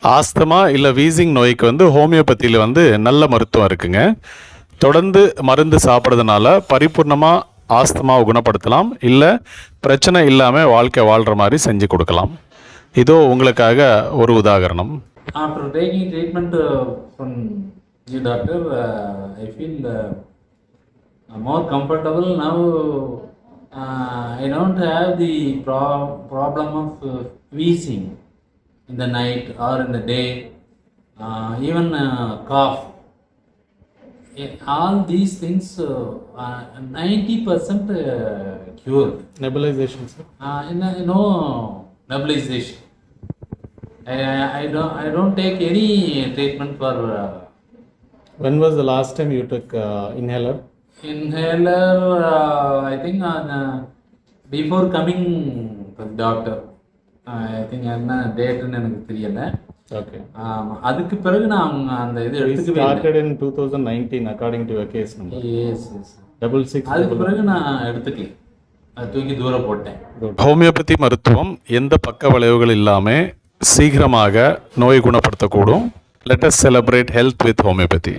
Asthma இல்லை wheezing நோய்க்கு வந்து ஹோமியோபதியில் வந்து நல்ல மருத்துவம் இருக்குங்க. தொடர்ந்து மருந்து சாப்பிட்றதுனால பரிபூர்ணமாக ஆஸ்துமாவை குணப்படுத்தலாம், இல்லை பிரச்சனை இல்லாமல் வாழ்க்கை வாழ்கிற மாதிரி செஞ்சு கொடுக்கலாம். இதோ உங்களுக்காக ஒரு உதாரணம். After taking treatment from you doctor, I feel more comfortable now. I don't have the problem of wheezing in the night or in the day, even cough. All these things 90% cured. Nebulization, sir? No nebulization. I don't take any treatment for. When was the last time you took inhaler? Inhaler, I think before coming to the doctor. I think என்ன டேட்னு எனக்கு தெரியல. Okay. அதுக்கு பிறகு நான் அந்த இது எடுத்துக்கவே இல்லை. Started in 2019 according to your case number. Yes. 66. அதுக்கு பிறகு நான் எடுத்துக்கல, அது தூக்கி தூர போட்டேன். ஹோமியோபதி மருத்துவம் எந்த பக்க விளைவுகள் இல்லாமல் சீக்கிரமாக நோயை குணப்படுத்தக்கூடும். Let us celebrate health with homeopathy.